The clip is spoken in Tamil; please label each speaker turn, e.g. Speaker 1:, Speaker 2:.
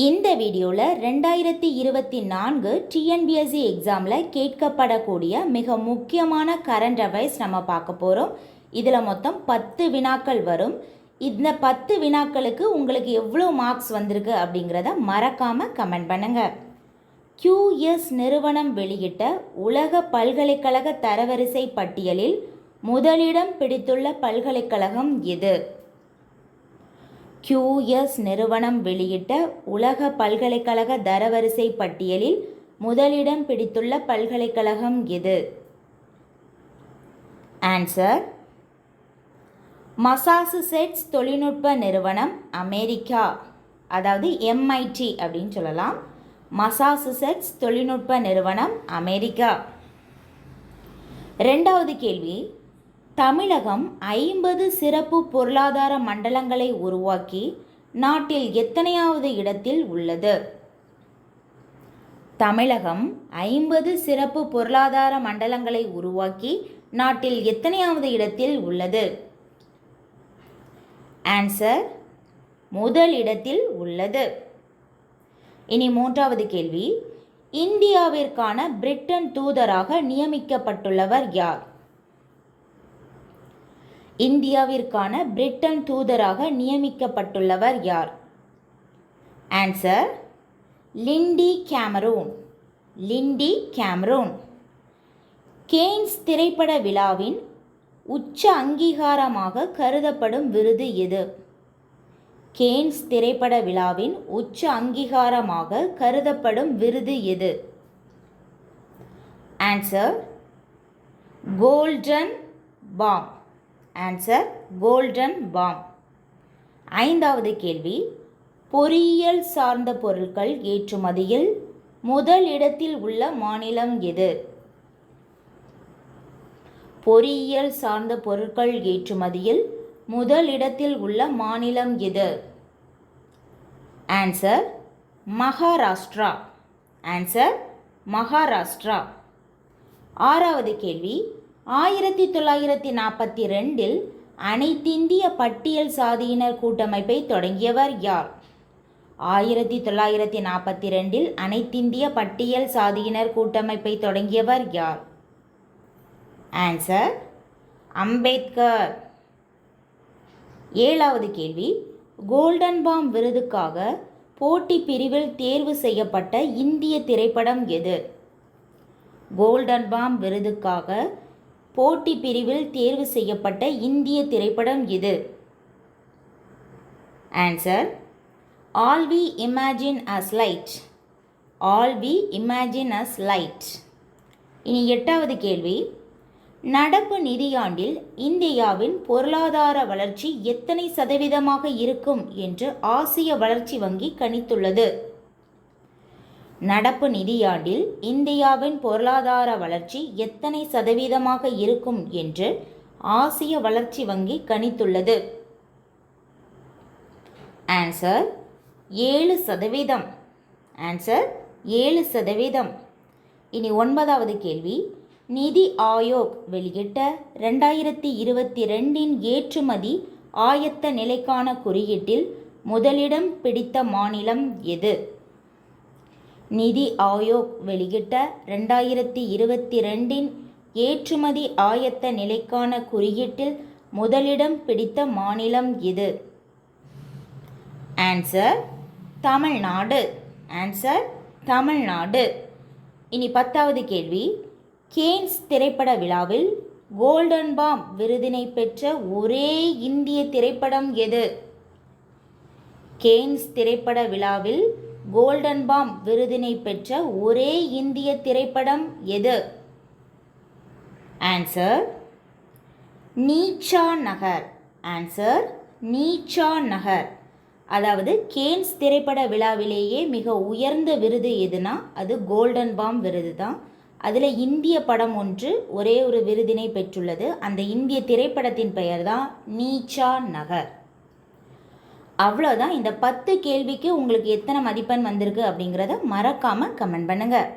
Speaker 1: இந்த வீடியோவில் 2024 டிஎன்பிஎஸ்சி எக்ஸாமில் கேட்கப்படக்கூடிய மிக முக்கியமான கரண்ட் அஃபேர்ஸ் நம்ம பார்க்க போகிறோம். இதில் மொத்தம் 10 வினாக்கள் வரும். இந்த 10 வினாக்களுக்கு உங்களுக்கு எவ்வளோ மார்க்ஸ் வந்திருக்கு அப்படிங்கிறத மறக்காமல் கமெண்ட் பண்ணுங்கள். QS நிறுவனம் வெளியிட்ட உலக பல்கலைக்கழக தரவரிசை பட்டியலில் முதலிடம் பிடித்துள்ள பல்கலைக்கழகம் எது? QS நிறுவனம் வெளியிட்ட உலக பல்கலைக்கழக தரவரிசை பட்டியலில் முதலிடம் பிடித்துள்ள பல்கலைக்கழகம் எது? ஆன்சர் மசாசுசெட்ஸ் தொழில்நுட்ப நிறுவனம், அமெரிக்கா. அதாவது MIT அப்படின்னு சொல்லலாம். மசாசுசெட்ஸ் தொழில்நுட்ப நிறுவனம், அமெரிக்கா. ரெண்டாவது கேள்வி, தமிழகம் 50 சிறப்பு பொருளாதார மண்டலங்களை உருவாக்கி நாட்டில் எத்தனையாவது இடத்தில் உள்ளது? தமிழகம் 50 சிறப்பு பொருளாதார மண்டலங்களை உருவாக்கி நாட்டில் எத்தனையாவது இடத்தில் உள்ளது? ஆன்சர் முதல் இடத்தில் உள்ளது. இனி மூன்றாவது கேள்வி, இந்தியாவிற்கான பிரிட்டன் தூதராக நியமிக்கப்பட்டுள்ளவர் யார்? இந்தியாவிற்கான பிரிட்டன் தூதராக நியமிக்கப்பட்டுள்ளவர் யார்? Answer Lindy Cameron. Lindy Cameron. Cannes திரைப்பட விழாவின் உச்ச அங்கீகாரமாக கருதப்படும் விருது எது? கேன்ஸ் திரைப்பட விழாவின் உச்ச அங்கீகாரமாக கருதப்படும் விருது எது? Answer Golden Palm. Answer Golden Palm. ஐந்தாவது கேள்வி, பொறியியல் சார்ந்த பொருட்கள் ஏற்றுமதியில் முதல் இடத்தில் உள்ள மாநிலம் எது? பொறியியல் சார்ந்த பொருட்கள் ஏற்றுமதியில் முதல் இடத்தில் உள்ள மாநிலம் எது? ஆன்சர் மகாராஷ்டிரா. ஆன்சர் மகாராஷ்டிரா. ஆறாவது கேள்வி, 1942 அனைத்திந்திய பட்டியல் சாதியினர் கூட்டமைப்பை தொடங்கியவர் யார்? 1942 அனைத்திந்திய பட்டியல் சாதியினர் கூட்டமைப்பை தொடங்கியவர் யார்? ஆன்சர் அம்பேத்கர். ஏழாவது கேள்வி, கோல்டன் பாம் விருதுக்காக போட்டி பிரிவில் தேர்வு செய்யப்பட்ட இந்திய திரைப்படம் எது? கோல்டன் பாம் விருதுக்காக போட்டி பிரிவில் தேர்வு செய்யப்பட்ட இந்திய திரைப்படம் எது? Answer All We Imagine as Light. All We Imagine as Light. இனி எட்டாவது கேள்வி, நடப்பு நிதியாண்டில் இந்தியாவின் பொருளாதார வளர்ச்சி எத்தனை சதவீதமாக இருக்கும் என்று ஆசிய வளர்ச்சி வங்கி கணித்துள்ளது? நடப்பு நிதியாண்டில் இந்தியாவின் பொருளாதார வளர்ச்சி எத்தனை சதவீதமாக இருக்கும் என்று ஆசிய வளர்ச்சி வங்கி கணித்துள்ளது? ஆன்சர் 7%. ஆன்சர் 7%. இனி ஒன்பதாவது கேள்வி, நிதி ஆயோக் வெளியிட்ட 2022 ஏற்றுமதி ஆயத்த நிலைக்கான குறியீட்டில் முதலிடம் பிடித்த மாநிலம் எது? நிதி ஆயோக் வெளியிட்ட 2022 ஏற்றுமதி ஆயத்த நிலைக்கான குறியீட்டில் முதலிடம் பிடித்த மாநிலம் எது? ஆன்சர் தமிழ்நாடு. ஆன்சர் தமிழ்நாடு. இனி 10வது கேள்வி, கேன்ஸ் திரைப்பட விழாவில் கோல்டன் பாம் விருதினை பெற்ற ஒரே இந்திய திரைப்படம் எது? கேன்ஸ் திரைப்பட விழாவில் கோல்டன் பாம் விருதினை பெற்ற ஒரே இந்திய திரைப்படம் எது? ஆன்சர் நீச்சா நகர். ஆன்சர் நீச்சா நகர். அதாவது கேன்ஸ் திரைப்பட விழாவிலேயே மிக உயர்ந்த விருது எதுனா அது கோல்டன் பாம் விருது தான். அதில் இந்திய படம் ஒன்று ஒரே ஒரு விருதினை பெற்றுள்ளது. அந்த இந்திய திரைப்படத்தின் பெயர் தான் நீச்சா நகர். அவ்வளோதான். இந்த 10 கேள்விக்கு உங்களுக்கு எத்தனை மதிப்பெண் வந்திருக்கு அப்படிங்கிறத மறக்காமல் கமெண்ட் பண்ணுங்கள்.